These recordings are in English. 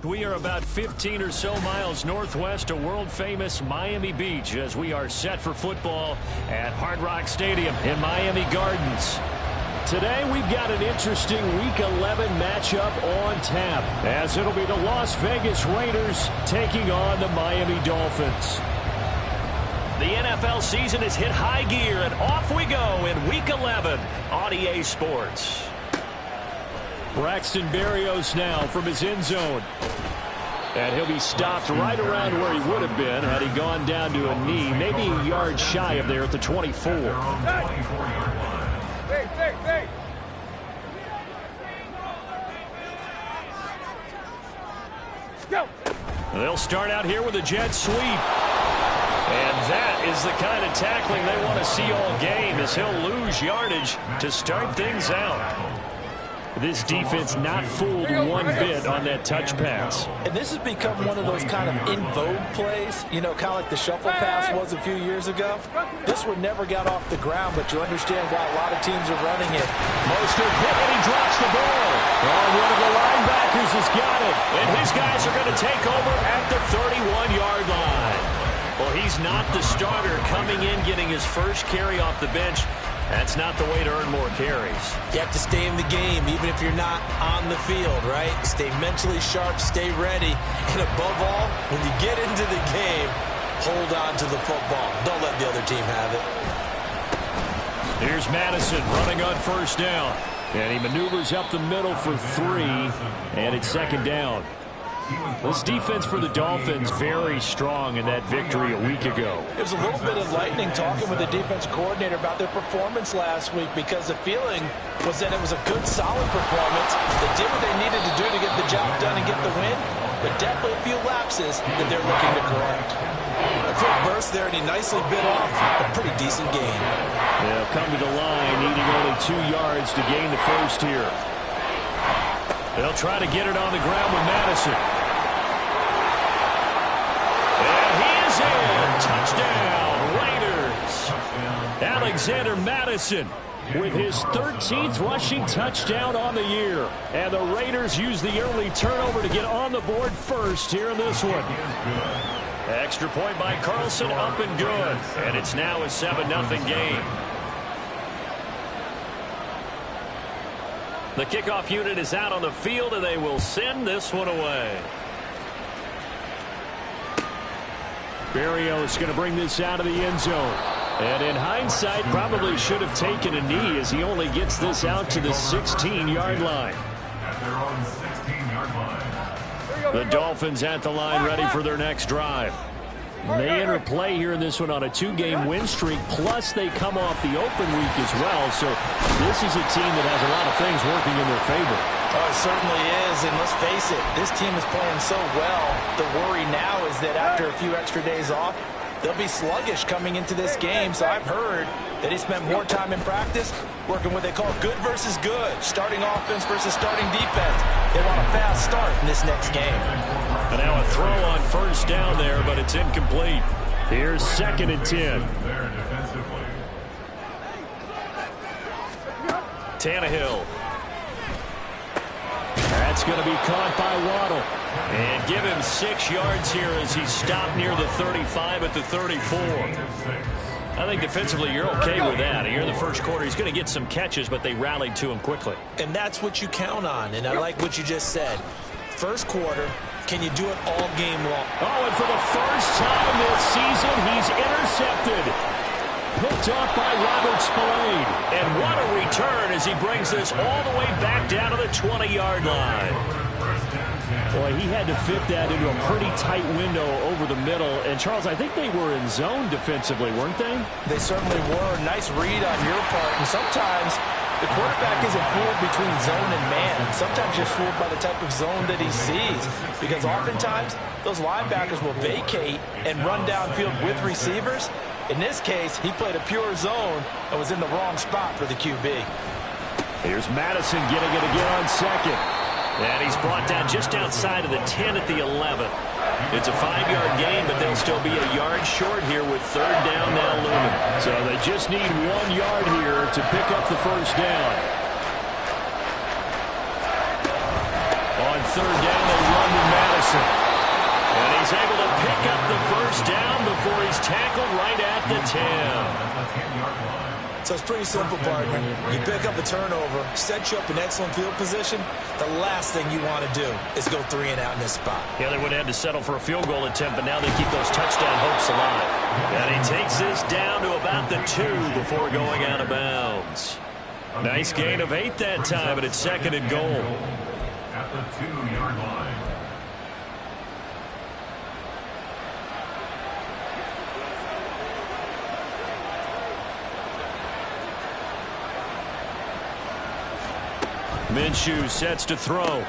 We are about 15 or so miles northwest of world-famous Miami Beach as we are set for football at Hard Rock Stadium in Miami Gardens. Today we've got an interesting Week 11 matchup on tap as it'll be the Las Vegas Raiders taking on the Miami Dolphins. The NFL season has hit high gear and off we go in Week 11 on EA Sports. Braxton Berrios now from his end zone. And he'll be stopped right around where he would have been had he gone down to a knee, maybe a yard shy of there at the 24. They'll start out here with a jet sweep. And that is the kind of tackling they want to see all game as he'll lose yardage to start things out. This defense not fooled one bit on that touch pass. And this has become one of those kind of in vogue plays, you know, kind of like the shuffle pass was a few years ago. This one never got off the ground, but you understand why a lot of teams are running it. Mostert hit and he drops the ball. Oh, one of the linebackers has got it. And his guys are going to take over at the 31-yard line. Well, he's not the starter coming in, getting his first carry off the bench. That's not the way to earn more carries. You have to stay in the game, even if you're not on the field, right? Stay mentally sharp, stay ready. And above all, when you get into the game, hold on to the football. Don't let the other team have it. Here's Madison running on first down. And he maneuvers up the middle for 3. And it's second down. This defense for the Dolphins very strong in that victory a week ago. There was a little bit of lightning talking with the defense coordinator about their performance last week because the feeling was that it was a good, solid performance. They did what they needed to do to get the job done and get the win, but definitely a few lapses that they're looking to correct. A quick burst there, and he nicely bit off a pretty decent gain. They'll come to the line, needing only 2 yards to gain the first here. They'll try to get it on the ground with Madison. And he is in. Touchdown, Raiders. Alexander Madison with his 13th rushing touchdown on the year. And the Raiders use the early turnover to get on the board first here in this one. Extra point by Carlson, up and good. And it's now a 7-0 game. The kickoff unit is out on the field, and they will send this one away. Berrios going to bring this out of the end zone. And in hindsight, probably should have taken a knee as he only gets this out to the 16-yard line. The Dolphins at the line ready for their next drive. They enter play here in this one on a 2-game win streak, plus they come off the open week as well. So this is a team that has a lot of things working in their favor. Oh, it certainly is, and let's face it, this team is playing so well. The worry now is that after a few extra days off, they'll be sluggish coming into this game. So I've heard that he spent more time in practice working what they call good versus good, starting offense versus starting defense. They want a fast start in this next game. And now a throw on first down there, but it's incomplete. Here's 2nd and 10. Tannehill. That's going to be caught by Waddle. And give him 6 yards here as he's stopped near the 35 at the 34. I think defensively you're okay with that. Here in the first quarter, he's going to get some catches, but they rallied to him quickly. And that's what you count on, and I like what you just said. First quarter, can you do it all game long? Oh, and for the first time this season, he's intercepted. Picked off by Robert Spillane. And what a return as he brings this all the way back down to the 20-yard line. Boy, he had to fit that into a pretty tight window over the middle. And, Charles, I think they were in zone defensively, weren't they? They certainly were. Nice read on your part. And sometimes the quarterback isn't fooled between zone and man. Sometimes you're fooled by the type of zone that he sees. Because oftentimes, those linebackers will vacate and run downfield with receivers. In this case, he played a pure zone and was in the wrong spot for the QB. Here's Madison getting it again on second. And he's brought down just outside of the 10 at the 11. It's a 5-yard gain, but they'll still be a yard short here with 3rd down now looming. So they just need 1 yard here to pick up the first down. On 3rd down, they run with Madison. Madison. And he's able to pick up the first down before he's tackled right at the 10. So it's pretty simple, partner. You pick up a turnover, set you up in excellent field position. The last thing you want to do is go 3 and out in this spot. Yeah, they would have had to settle for a field goal attempt, but now they keep those touchdown hopes alive. And he takes this down to about the 2 before going out of bounds. Nice gain of 8 that time, and it's 2nd and goal. At the 2-yard line. Minshew sets to throw. And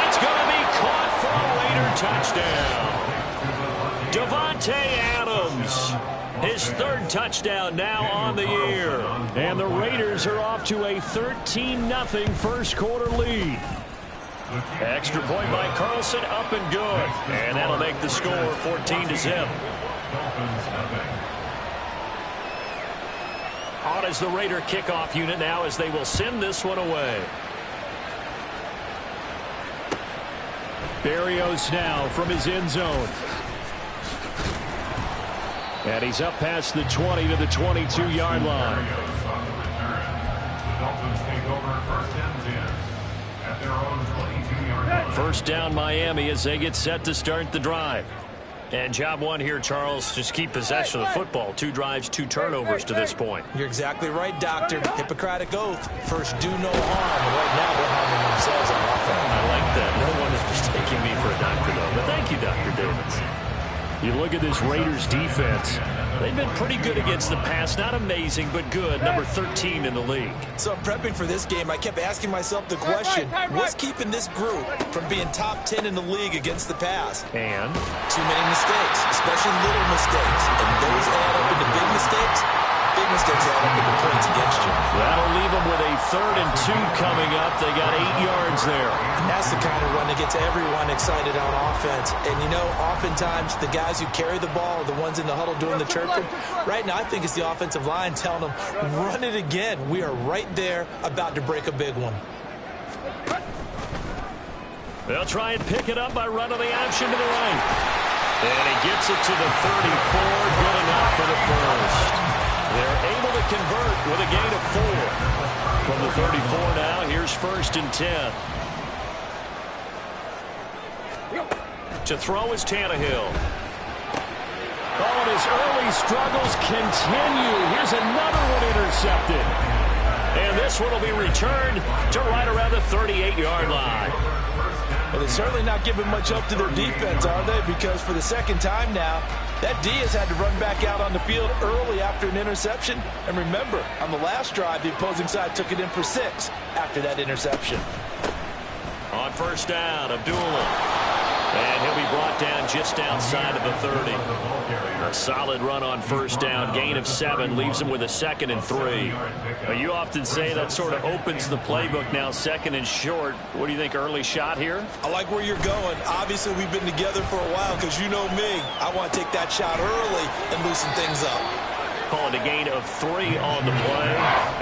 it's going to be caught for a Raider touchdown. Davante Adams, his 3rd touchdown now on the year. And the Raiders are off to a 13-0 first quarter lead. Extra point by Carlson, up and good. And that'll make the score 14-0. On is the Raider kickoff unit now as they will send this one away. Berrios now from his end zone. And he's up past the 20 to the 22-yard line. First down Miami as they get set to start the drive. And job one here, Charles, just keep possession of the football. 2 drives, 2 turnovers to this point. You're exactly right, Doctor. Hippocratic oath. First, do no harm. Right now, they're harming themselves on offense. I like that. No one is mistaking me for a doctor, though. But thank you, Dr. Davis. You look at this Raiders defense. They've been pretty good against the pass. Not amazing, but good. Number 13 in the league. So I'm prepping for this game. I kept asking myself the question, what's keeping this group from being top 10 in the league against the pass? And? Too many mistakes, especially little mistakes. And those add up into big mistakes. Big mistakes add up into points against you. That'll leave them with a 3rd and 2 coming up. They got 8 yards there. And that's the kind of run that gets everyone excited on offense. And, you know, oftentimes the guys who carry the ball are the ones in the huddle doing the chirping. Right now, I think it's the offensive line telling them, run it again. We are right there about to break a big one. They'll try and pick it up by running the option to the right. And he gets it to the 34. Good enough for the first. They're able to convert with a gain of 4. From the 34 now, here's 1st and 10. To throw is Tannehill. Oh, and his early struggles continue. Here's another one intercepted. And this one will be returned to right around the 38-yard line. Well, they're certainly not giving much up to their defense, are they? Because for the 2nd time now, that D has had to run back out on the field early after an interception. And remember, on the last drive, the opposing side took it in for 6 after that interception. On first down, Abdullah. And he'll be brought down just outside of the 30. A solid run on first down. Gain of 7 leaves him with a 2nd and 3. You often say that sort of opens the playbook now, 2nd and short. What do you think, early shot here? I like where you're going. Obviously, we've been together for a while because you know me. I want to take that shot early and loosen things up. Call it a gain of 3 on the play.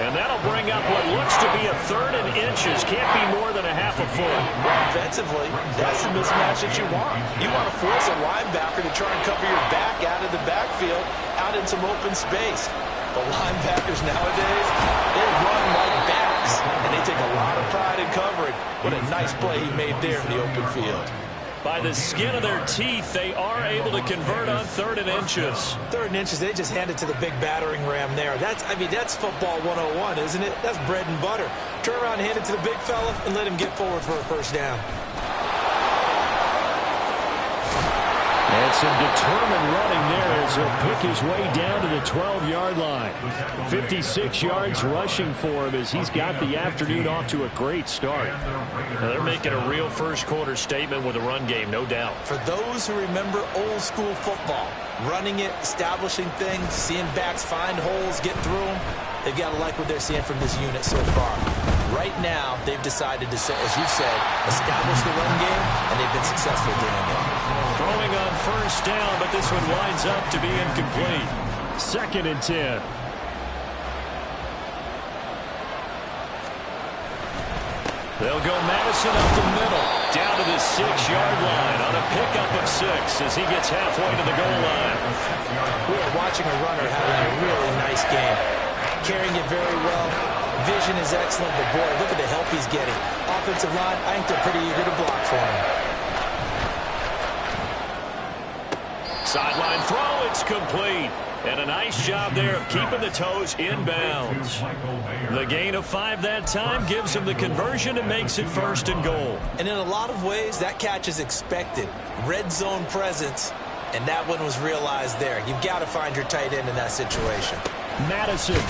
And that'll bring up what looks to be a 3rd and inches. Can't be more than a half a foot. Offensively, that's the mismatch that you want. You want to force a linebacker to try and cover your back out of the backfield, out in some open space. The linebackers nowadays, they run like backs, and they take a lot of pride in covering. What a nice play he made there in the open field. By the skin of their teeth, they are able to convert on 3rd and inches. 3rd and inches, they just hand it to the big battering ram there. That's football 101, isn't it? That's bread and butter. Turn around and hand it to the big fella and let him get forward for a first down. And some determined running there as he'll pick his way down to the 12-yard line. 56 yards rushing for him as he's got the afternoon off to a great start. Now they're making a real first-quarter statement with a run game, no doubt. For those who remember old-school football, running it, establishing things, seeing backs find holes, get through them, they've got to like what they're seeing from this unit so far. Right now, they've decided to, as you said, establish the run game, and they've been successful doing it. Throwing on first down, but this one winds up to be incomplete. 2nd and 10. They'll go Madison up the middle. Down to the 6-yard line on a pickup of 6 as he gets halfway to the goal line. We are watching a runner having a really nice game. Carrying it very well. Vision is excellent, but boy, look at the help he's getting. Offensive line, I think they're pretty eager to block for him. Sideline throw, it's complete. And a nice job there of keeping the toes in bounds. The gain of 5 that time gives him the conversion and makes it 1st and goal. And in a lot of ways, that catch is expected. Red zone presence, and that one was realized there. You've got to find your tight end in that situation. Madison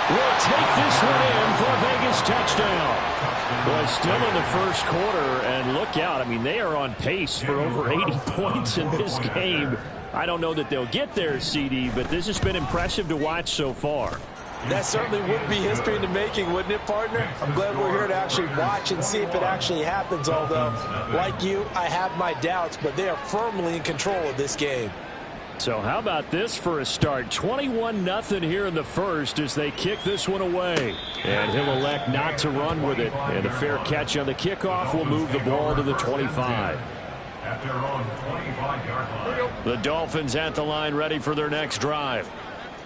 will take this one in for a Vegas touchdown. Well, still in the first quarter, and look out. I mean, they are on pace for over 80 points in this game. I don't know that they'll get there, CD, but this has been impressive to watch so far. That certainly would be history in the making, wouldn't it, partner? I'm glad we're here to actually watch and see if it actually happens, although, like you, I have my doubts, but they are firmly in control of this game. So how about this for a start? 21-0 here in the first as they kick this one away. And he'll elect not to run with it. And a fair catch on the kickoff will move the ball to the 25. At their own 25-yard line. The Dolphins at the line ready for their next drive.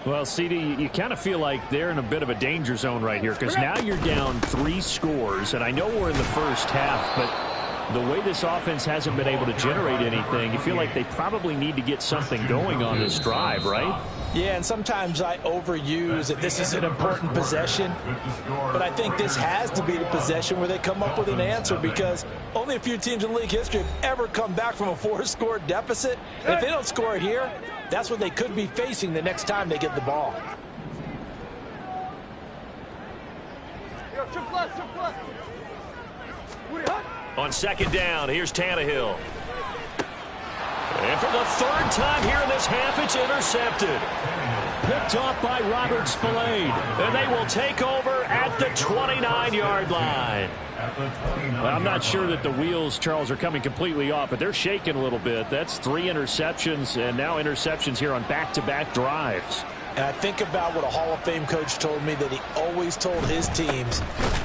Well, CD, you kind of feel like they're in a bit of a danger zone right here because now you're down 3 scores. And I know we're in the first half, but the way this offense hasn't been able to generate anything, you feel like they probably need to get something going on this drive, right? Yeah, and sometimes I overuse that this is an important possession, but I think this has to be the possession where they come up with an answer because only a few teams in league history have ever come back from a 4-score deficit. And if they don't score here, that's what they could be facing the next time they get the ball. On 2nd down, here's Tannehill. And for the 3rd time here in this half, it's intercepted. Picked off by Robert Spillane. And they will take over at the 29-yard line. Well, I'm not sure that the wheels, Charles, are coming completely off, but they're shaking a little bit. That's 3 interceptions, and now interceptions here on back-to-back drives. And I think about what a Hall of Fame coach told me that he always told his teams,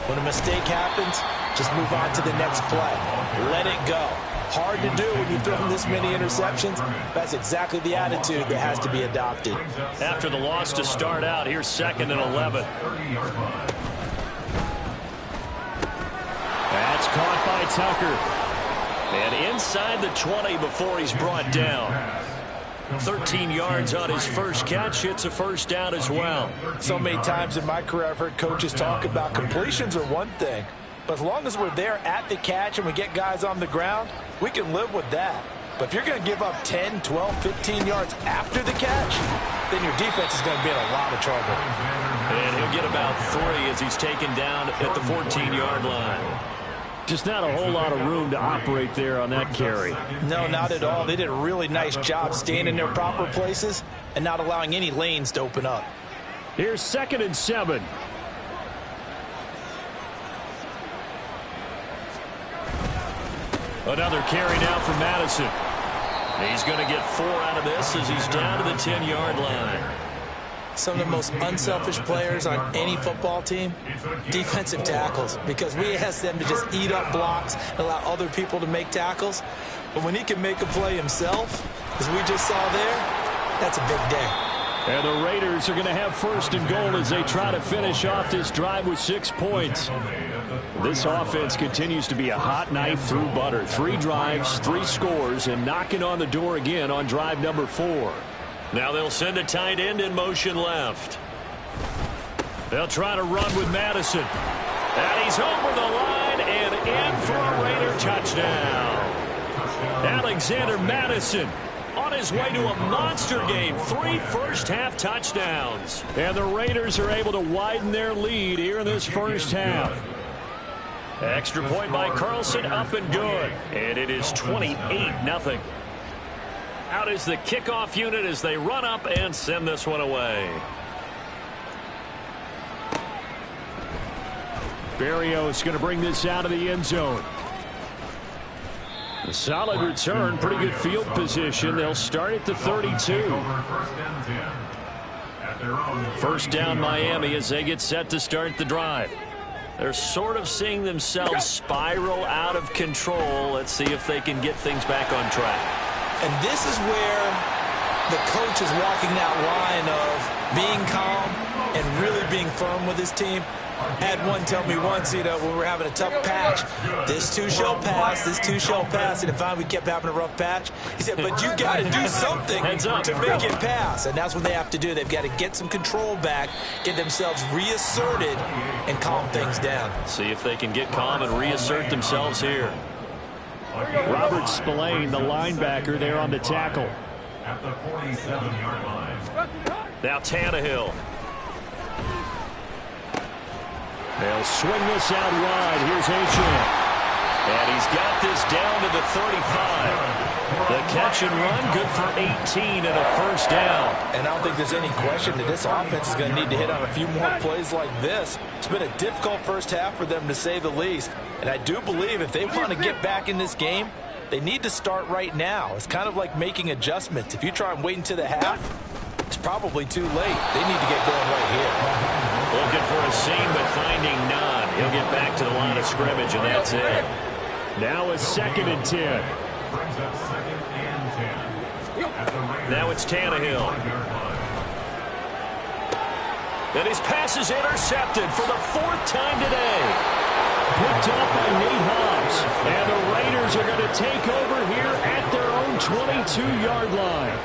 when a mistake happens, just move on to the next play. Let it go. Hard to do when you've thrown this many interceptions. That's exactly the attitude that has to be adopted. After the loss to start out, here's 2nd and 11. That's caught by Tucker. And inside the 20 before he's brought down. 13 yards on his first catch. It's a 1st down as well. So many times in my career I've heard coaches talk about completions are one thing. But as long as we're there at the catch and we get guys on the ground, we can live with that. But if you're going to give up 10, 12, 15 yards after the catch, then your defense is going to be in a lot of trouble. And he'll get about 3 as he's taken down at the 14-yard line. Just not a whole lot of room to operate there on that carry. No, not at all. They did a really nice job staying in their proper places and not allowing any lanes to open up. Here's 2nd and 7. Another carry now for Madison. He's going to get 4 out of this as he's down to the 10-yard line. Some of the most unselfish players on any football team, defensive tackles, because we ask them to just eat up blocks and allow other people to make tackles. But when he can make a play himself, as we just saw there, that's a big day. And the Raiders are going to have 1st and goal as they try to finish off this drive with 6 points. This offense continues to be a hot knife through butter. 3 drives, 3 scores, and knocking on the door again on drive number 4. Now they'll send a tight end in motion left. They'll try to run with Madison. And he's over the line and in for a Raider touchdown. Alexander Madison on his way to a monster game. 3 first-half touchdowns. And the Raiders are able to widen their lead here in this first half. Extra point by Carlson, up and good. And it is 28-0. Out is the kickoff unit as they run up and send this one away. Berrios going to bring this out of the end zone. A solid return, pretty good field position. They'll start at the 32. 1st down Miami as they get set to start the drive. They're sort of seeing themselves spiral out of control. Let's see if they can get things back on track. And this is where the coach is walking that line of being calm and really being firm with his team. Had one tell me once, when we were having a tough patch, this too shall pass, this too shall pass. And finally we kept having a rough patch. He said, but you got to do something to make it pass. And that's what they have to do. They've got to get some control back, get themselves reasserted, and calm things down. See if they can get calm and reassert themselves here. Robert Spillane, the linebacker, there on the tackle. At the 47-yard line. Now Tannehill. They'll swing this out wide. Here's Achane. And he's got this down to the 35. The catch and run, good for 18 and a first down. And I don't think there's any question that this offense is going to need to hit on a few more plays like this. It's been a difficult first half for them, to say the least. And I do believe if they want to get back in this game, they need to start right now. It's kind of like making adjustments. If you try and wait until the half, it's probably too late. They need to get going right here. Looking for a seam, but finding none. He'll get back to the line of scrimmage, and that's it. Now a 2nd and 10. Now it's Tannehill. And his pass is intercepted for the 4th time today. Picked up by Nate Hobbs. And the Raiders are going to take over here at their own 22-yard line.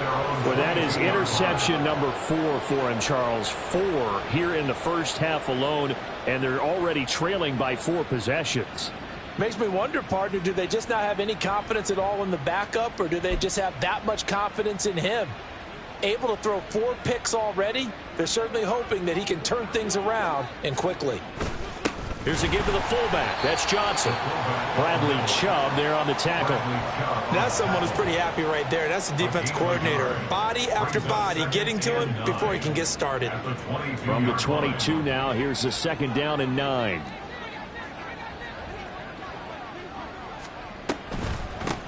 Well, that is interception number 4 for him, Charles. 4 here in the first half alone, and they're already trailing by 4 possessions. Makes me wonder, partner, do they just not have any confidence at all in the backup, or do they just have that much confidence in him? Able to throw 4 picks already, they're certainly hoping that he can turn things around and quickly. Here's a give to the fullback. That's Johnson. Bradley Chubb there on the tackle. That's someone who's pretty happy right there. That's the defense coordinator. Body after body getting to him before he can get started. From the 22 now, here's the 2nd down and 9.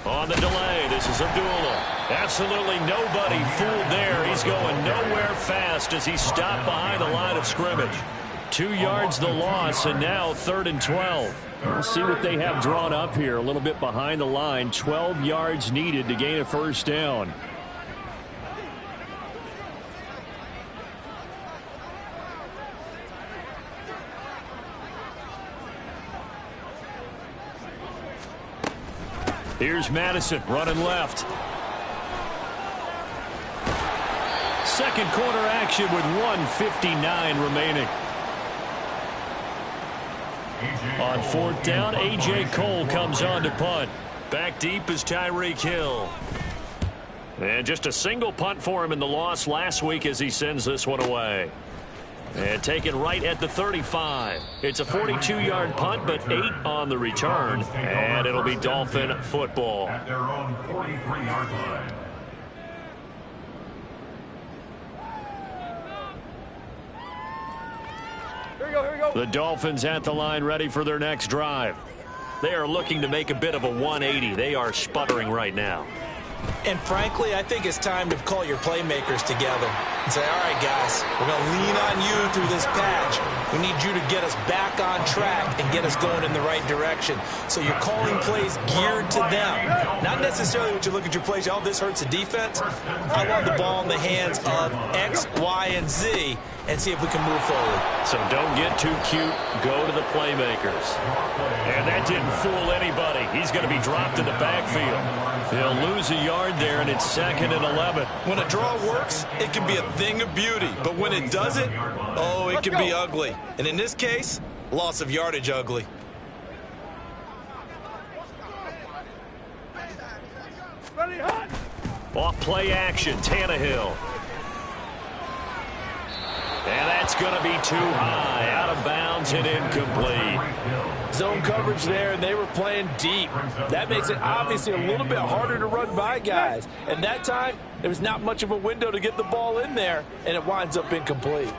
On the delay, this is Abdullah. Absolutely nobody fooled there. He's going nowhere fast as he stopped behind the line of scrimmage. 2 yards the loss, and now 3rd and 12. We'll see what they have drawn up here. A little bit behind the line. 12 yards needed to gain a first down. Here's Madison running left. 2nd quarter action with 1:59 remaining. On 4th down, A.J. Cole comes on to punt. Back deep is Tyreek Hill. And just a single punt for him in the loss last week as he sends this one away. And taken right at the 35. It's a 42-yard punt, but 8 on the return. And it'll be Dolphin football. At their own 43-yard line. The Dolphins at the line ready for their next drive. They are looking to make a bit of a 180. They are sputtering right now. And frankly, I think it's time to call your playmakers together and say, all right, guys, we're going to lean on you through this patch. We need you to get us back on track and get us going in the right direction. So you're calling plays geared to them. Not necessarily when you look at your plays, oh, this hurts the defense. I want the ball in the hands of X, Y, and Z and see if we can move forward. So don't get too cute. Go to the playmakers. And that didn't fool anybody. He's going to be dropped in the backfield. He'll lose a yard there, and it's 2nd and 11. When a draw works, it can be a thing of beauty. But when it doesn't, oh, it can be ugly. And in this case, loss of yardage ugly. Off play action, Tannehill. And that's going to be too high, out of bounds and incomplete. Zone coverage there, and they were playing deep. That makes it obviously a little bit harder to run by guys. And that time, there was not much of a window to get the ball in there, and it winds up incomplete.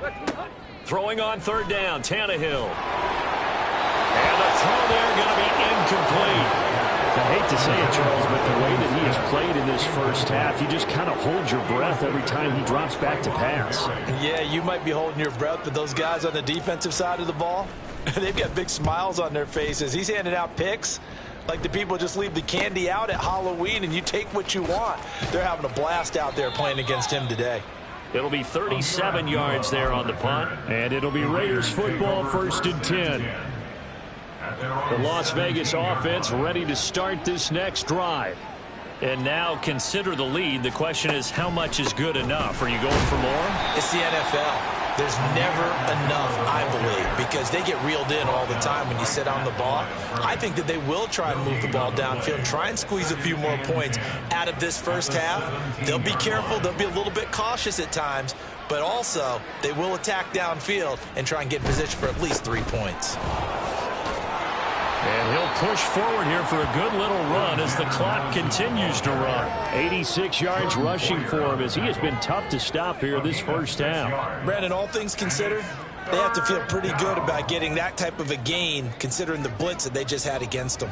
Throwing on 3rd down, Tannehill. And the throw there going to be incomplete. I hate to say it, Charles, but the way that he has played in this first half, you just kind of hold your breath every time he drops back to pass. Yeah, you might be holding your breath, but those guys on the defensive side of the ball, They've got big smiles on their faces. He's handing out picks like the people just leave the candy out at Halloween and you take what you want. They're having a blast out there playing against him today. It'll be 37 yards there on the punt, and it'll be Raiders football, 1st and 10. The Las Vegas offense ready to start this next drive. And now consider the lead. The question is, how much is good enough? Are you going for more? It's the NFL. There's never enough, I believe, because they get reeled in all the time when you sit on the ball. I think that they will try and move the ball downfield and try and squeeze a few more points out of this first half. They'll be careful. They'll be a little bit cautious at times, but also they will attack downfield and try and get in position for at least 3 points. And he'll push forward here for a good little run as the clock continues to run. 86 yards rushing for him as he has been tough to stop here this first half. Brandon, all things considered, they have to feel pretty good about getting that type of a gain considering the blitz that they just had against them.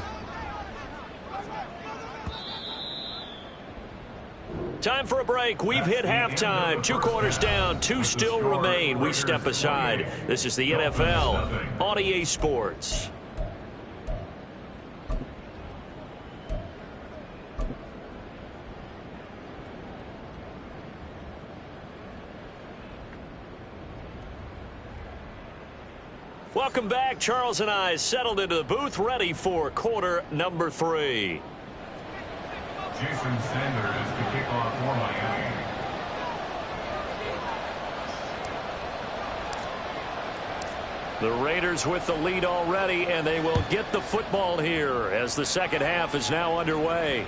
Time for a break. We've hit halftime. 2 quarters down, 2 still remain. We step aside. This is the NFL on EA Sports. Welcome back. Charles and I settled into the booth, ready for quarter number 3. Jason Sanders to kick off for Miami. The Raiders with the lead already, and they will get the football here as the second half is now underway.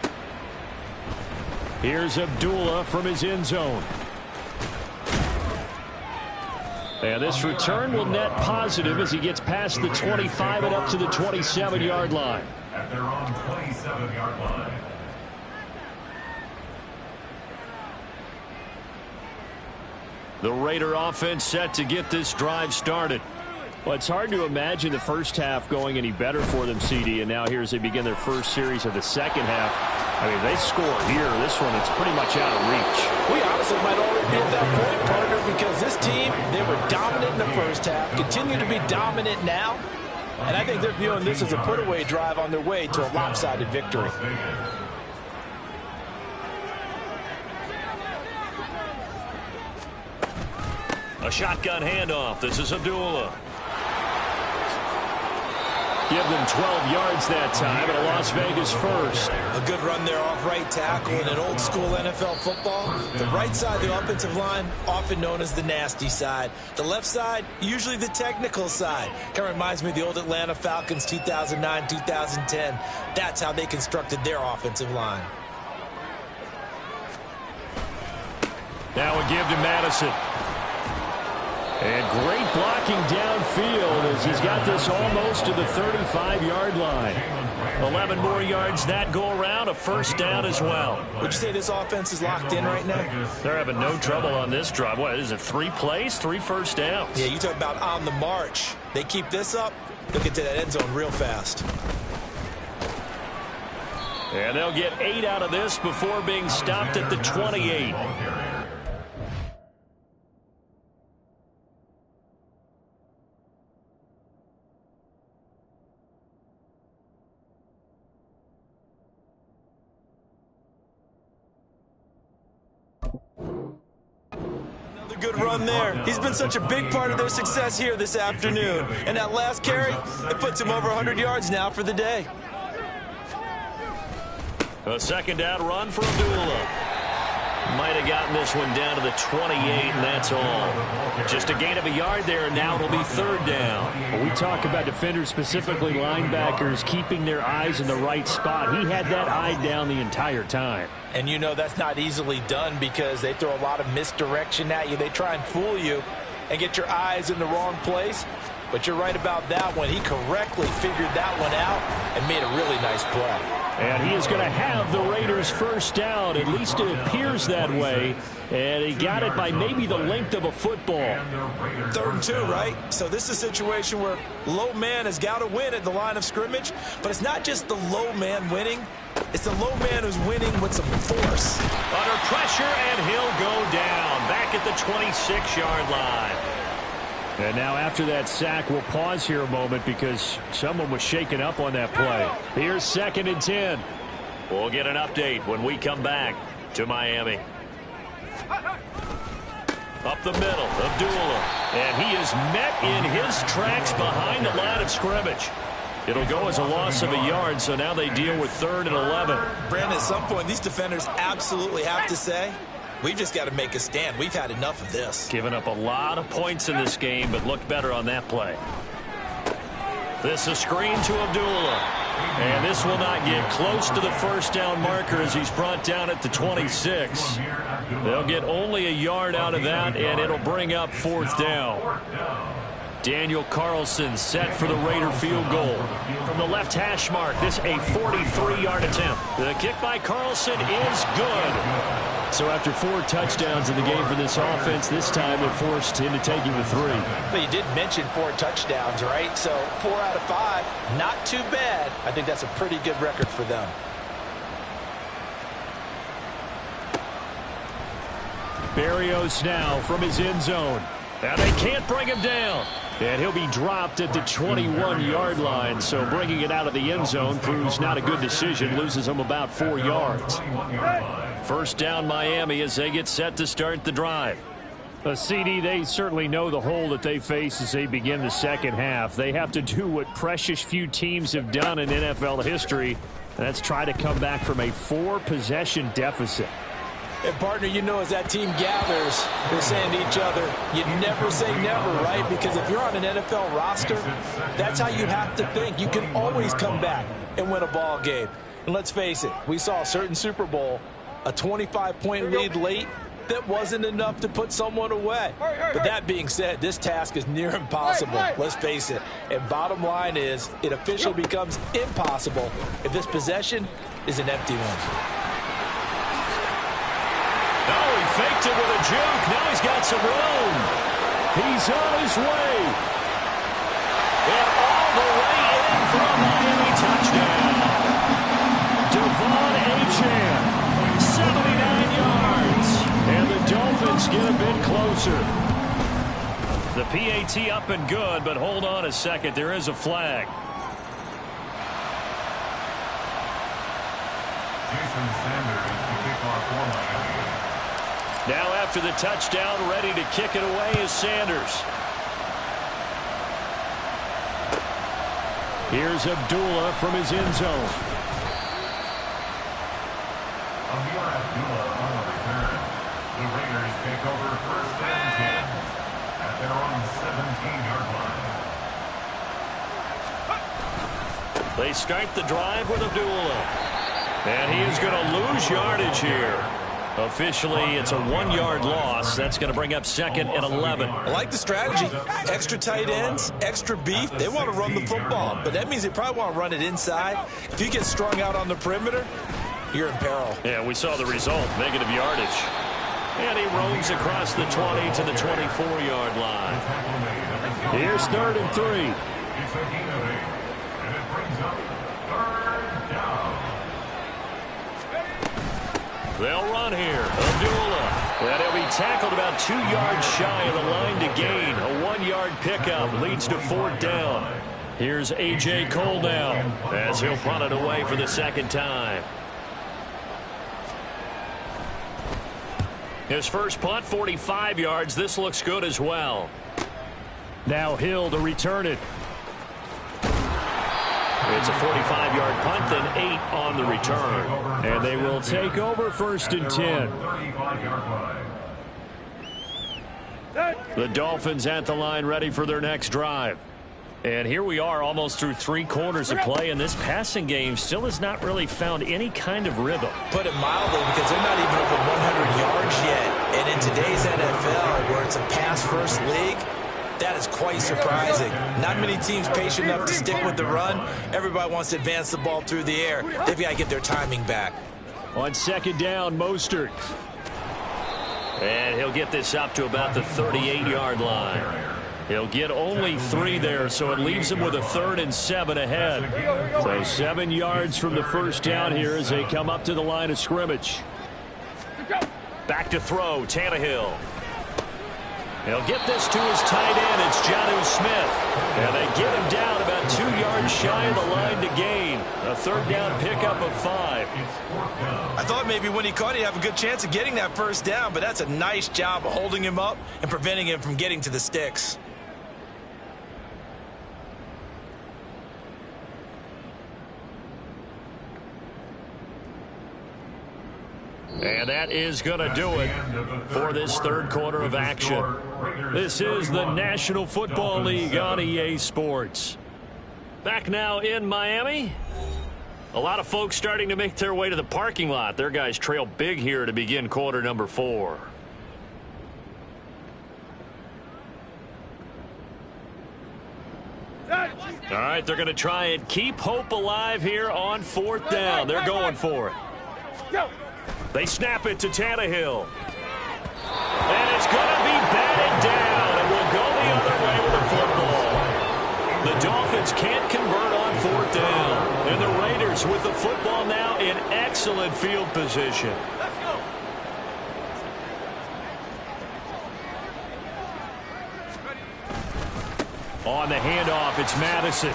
Here's Abdullah from his end zone. And this return will net positive as he gets past the 25 and up to the 27-yard line. At their own 27-yard line. The Raider offense set to get this drive started. Well, it's hard to imagine the first half going any better for them, CD, and now here as they begin their first series of the second half. I mean, they score here. This one, it's pretty much out of reach. We honestly might already be at that point, partner, because this team, they were dominant in the first half, continue to be dominant now, and I think they're viewing this as a put-away drive on their way to a lopsided victory. A shotgun handoff. This is Abdullah. Give them 12 yards that time, and a Las Vegas first. A good run there off right tackle in an old-school NFL football. The right side of the offensive line, often known as the nasty side. The left side, usually the technical side. Kind of reminds me of the old Atlanta Falcons 2009, 2010. That's how they constructed their offensive line. Now a give to Madison. And great blocking downfield as he's got this almost to the 35-yard line. 11 more yards that go around, a first down as well. Would you say this offense is locked in right now? They're having no trouble on this drive. What is it, 3 plays, 3 first downs? Yeah, you talk about on the march. They keep this up, they'll get to that end zone real fast. And they'll get 8 out of this before being stopped at the 28. Good run there. He's been such a big part of their success here this afternoon. And that last carry, it puts him over 100 yards now for the day. A second down run for Abdullah. Might have gotten this one down to the 28, and that's all. Just a gain of a yard there, and now it'll be third down. When we talk about defenders, specifically linebackers, keeping their eyes in the right spot. He had that eye down the entire time. And you know that's not easily done because they throw a lot of misdirection at you. They try and fool you and get your eyes in the wrong place. But you're right about that one. He correctly figured that one out and made a really nice play. And he is going to have the Raiders first down. At least it appears that way. And he got it by maybe the length of a football. 3rd and 2, right? So this is a situation where low man has got to win at the line of scrimmage. But it's not just the low man winning. It's the low man who's winning with some force. Under pressure, and he'll go down. Back at the 26-yard line. And now after that sack, we'll pause here a moment because someone was shaken up on that play. Here's 2nd and 10. We'll get an update when we come back to Miami. Up the middle, Abdullah. And he is met in his tracks behind the line of scrimmage. It'll go as a loss of a yard, so now they deal with 3rd and 11. Brandon, at some point, these defenders absolutely have to say, we've just got to make a stand. We've had enough of this. Giving up a lot of points in this game, but looked better on that play. This is a screen to Abdullah. And this will not get close to the first down marker as he's brought down at the 26. They'll get only a yard out of that, and it'll bring up 4th down. Daniel Carlson set for the Raider field goal. From the left hash mark, this a 43-yard attempt. The kick by Carlson is good. So after 4 touchdowns in the game for this offense, this time they're forced into taking the 3. But you did mention 4 touchdowns, right? So 4 out of 5, not too bad. I think that's a pretty good record for them. Berrios now from his end zone. And they can't bring him down. And he'll be dropped at the 21-yard line. So bringing it out of the end zone proves not a good decision. Loses him about 4 yards. First down Miami as they get set to start the drive. CD, they certainly know the hole that they face as they begin the second half. They have to do what precious few teams have done in NFL history. And that's try to come back from a 4-possession deficit. And, partner, you know, as that team gathers, they're saying to each other, you never say never, right? Because if you're on an NFL roster, that's how you have to think. You can always come back and win a ball game. And let's face it, we saw a certain Super Bowl, a 25-point lead late, that wasn't enough to put someone away. But that being said, this task is near impossible. Let's face it. And bottom line is, it officially becomes impossible if this possession is an empty one. Oh, he faked it with a juke. Now he's got some room. He's on his way. And all the way in for a Miami touchdown. Devon Achane, 79 yards. And the Dolphins get a bit closer. The PAT up and good, but hold on a second. There is a flag. Jason Sanders to kick off for Miami. Now after the touchdown, ready to kick it away is Sanders. Here's Abdullah from his end zone. Abdullah on the return. The Raiders take over 1st and 10 at their own 17-yard line. They start the drive with Abdullah. And he is going to lose yardage here. Officially, it's a 1-yard loss. That's going to bring up 2nd and 11. I like the strategy. Extra tight ends, extra beef. They want to run the football, but that means they probably want to run it inside. If you get strung out on the perimeter, you're in peril. Yeah, we saw the result, negative yardage. And he roams across the 20 to the 24-yard line. Here's 3rd and 3. It's a gain of 8, and it brings up 3rd down. They'll run here. Abdullah. And he'll be tackled about 2 yards shy of the line to gain. A 1-yard pickup leads to 4th down. Here's A.J. Cole now as he'll punt it away for the 2nd time. His first punt, 45 yards. This looks good as well. Now Hill to return it. It's a 45-yard punt, then 8 on the return. And they will take over 1st and 10. The Dolphins at the line ready for their next drive. And here we are almost through 3 quarters of play, and this passing game still has not really found any kind of rhythm. Put it mildly, because they're not even over 100 yards yet. And in today's NFL, where it's a pass-first league, that is quite surprising. Not many teams patient enough to stick with the run. Everybody wants to advance the ball through the air. They've got to get their timing back. On 2nd down, Mostert. And he'll get this up to about the 38-yard line. He'll get only 3 there, so it leaves him with a 3rd and 7 ahead. So 7 yards from the first down here as they come up to the line of scrimmage. Back to throw, Tannehill. He'll get this to his tight end. It's Jonnu Smith. And they get him down about 2 yards shy of the line to gain. A third down pickup of 5. I thought maybe when he caught it, he'd have a good chance of getting that first down, but that's a nice job of holding him up and preventing him from getting to the sticks. And that is going to do it for this third quarter of action. This is the National Football League on EA Sports. Back now in Miami. A lot of folks starting to make their way to the parking lot. Their guys trail big here to begin quarter number 4. All right, they're going to try and keep hope alive here on 4th down. They're going for it. Go. They snap it to Tannehill. And it's going to be batted down. And will go the other way with the football. The Dolphins can't convert on 4th down. And the Raiders with the football now in excellent field position. Let's go. On the handoff, it's Madison.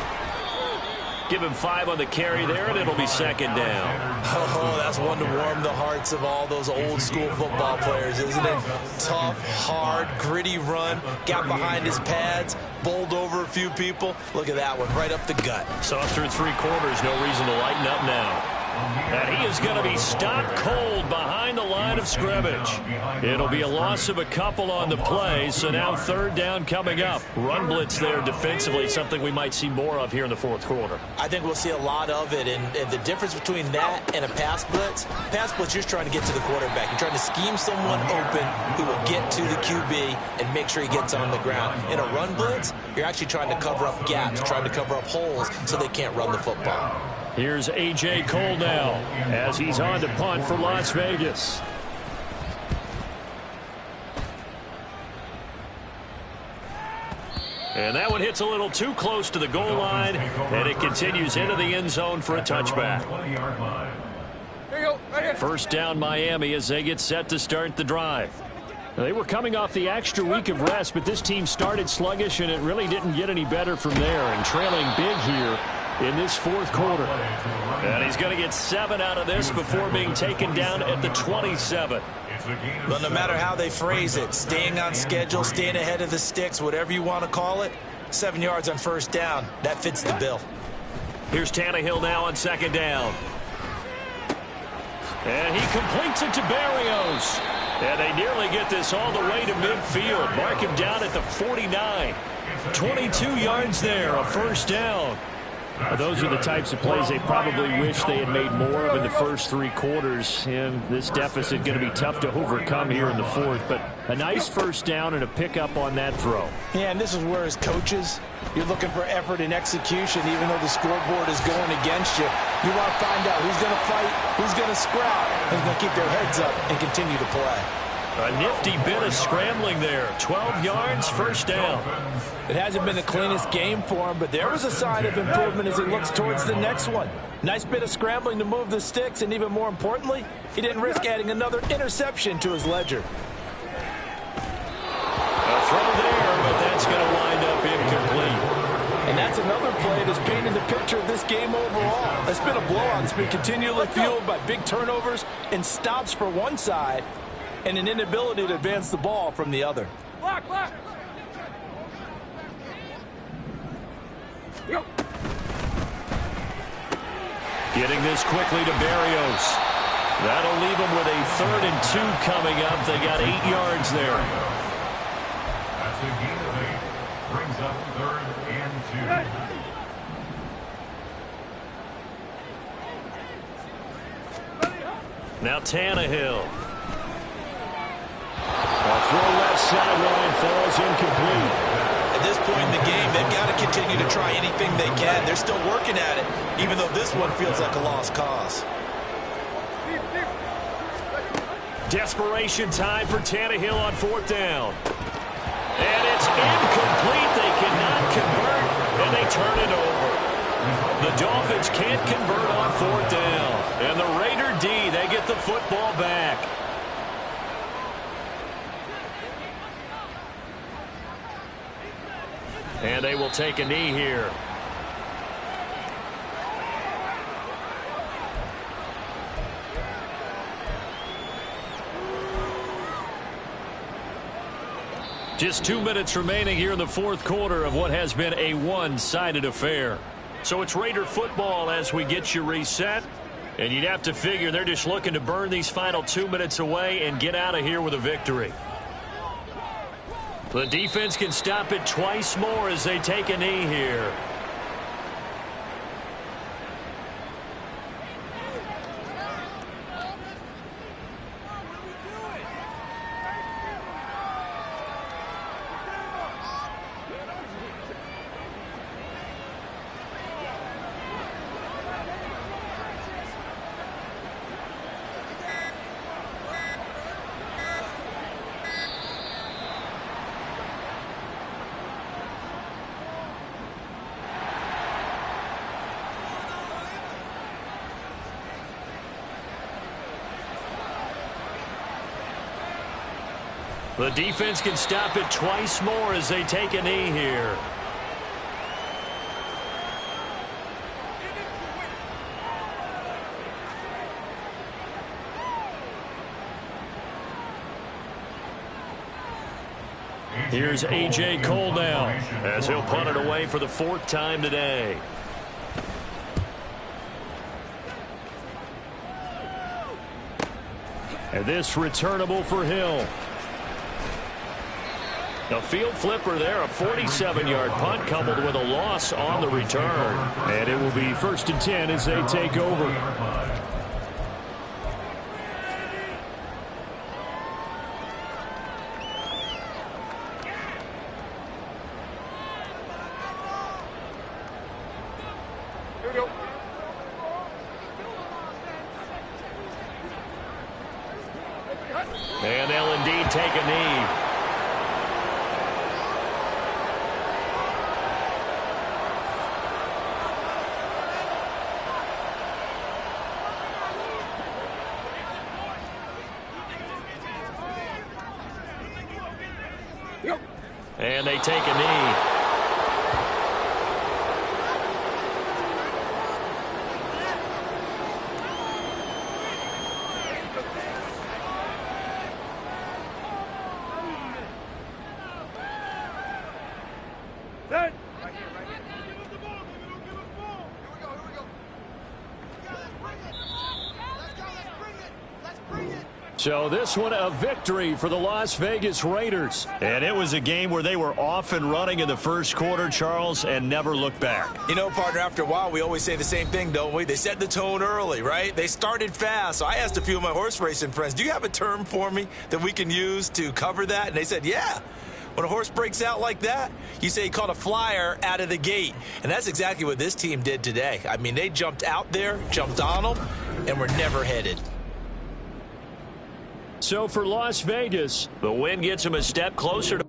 Give him 5 on the carry there, and it'll be 2nd down. Oh, that's one to warm the hearts of all those old school football players, isn't it? Tough, hard, gritty run, got behind his pads, bowled over a few people. Look at that one, right up the gut. So through 3 quarters, no reason to lighten up now. And he is going to be stopped cold behind the line of scrimmage. It'll be a loss of a couple on the play, so now 3rd down coming up. Run blitz there defensively, something we might see more of here in the 4th quarter. I think we'll see a lot of it, and the difference between that and a pass blitz, you're just trying to get to the quarterback. You're trying to scheme someone open who will get to the QB and make sure he gets on the ground. In a run blitz, you're actually trying to cover up gaps, trying to cover up holes so they can't run the football. Here's A.J. Cole now as he's on to punt for Las Vegas. And that one hits a little too close to the goal line, and it continues into the end zone for a touchback. Here you go. Right here. 1st down Miami as they get set to start the drive. They were coming off the extra week of rest, but this team started sluggish, and it really didn't get any better from there. And trailing big here in this 4th quarter. And he's going to get 7 out of this before being taken down at the 27. Well, no matter how they phrase it, staying on schedule, staying ahead of the sticks, whatever you want to call it, 7 yards on 1st down, that fits the bill. Here's Tannehill now on 2nd down. And he completes it to Berrios. And they nearly get this all the way to midfield. Mark him down at the 49. 22 yards there, a 1st down. Those are the types of plays they probably wish they had made more of in the first 3 quarters. And this deficit going to be tough to overcome here in the 4th. But a nice 1st down and a pickup on that throw. Yeah, and this is where as coaches, you're looking for effort and execution, even though the scoreboard is going against you. You want to find out who's going to fight, who's going to scrap, who's going to keep their heads up and continue to play. A nifty bit of scrambling there. 12 yards, 1st down. It hasn't been the cleanest game for him, but there was a sign of improvement as he looks towards the next one. Nice bit of scrambling to move the sticks, and even more importantly, he didn't risk adding another interception to his ledger. A throw there, but that's going to wind up incomplete. And that's another play that's painted the picture of this game overall. It's been a blowout. It's been continually fueled by big turnovers and stops for one side and an inability to advance the ball from the other. Block, block. Yo. Getting this quickly to Berrios. That'll leave them with a 3rd and 2 coming up. They got 8 yards there. That's a gain of 8. Brings up 3rd and 2. Now Tannehill. A throw left sideline falls incomplete. At this point in the game, they've got to continue to try anything they can. They're still working at it, even though this one feels like a lost cause. Desperation time for Tannehill on 4th down. And it's incomplete. They cannot convert, and they turn it over. The Dolphins can't convert on 4th down. And the Raider D, they get the football back. And they will take a knee here. Just 2 minutes remaining here in the fourth quarter of what has been a one-sided affair. So it's Raider football as we get you reset. And you'd have to figure they're just looking to burn these final 2 minutes away and get out of here with a victory. The defense can stop it twice more as they take a knee here. The defense can stop it twice more as they take a knee here. Here's A.J. Cole now as he'll punt it away for the fourth time today. And this returnable for Hill. A field flipper there, a 47-yard punt coupled with a loss on the return. And it will be 1st and 10 as they take over. Here we go. And they'll indeed take a knee. And they take a knee. Set. So this one a victory for the Las Vegas Raiders. And it was a game where they were off and running in the first quarter, Charles, and never looked back. You know, partner, after a while, we always say the same thing, don't we? They set the tone early, right? They started fast. So I asked a few of my horse racing friends, do you have a term for me that we can use to cover that? And they said, yeah. When a horse breaks out like that, you say he caught a flyer out of the gate. And that's exactly what this team did today. I mean, they jumped out there, jumped on them, and were never headed. So for Las Vegas, the win gets them a step closer to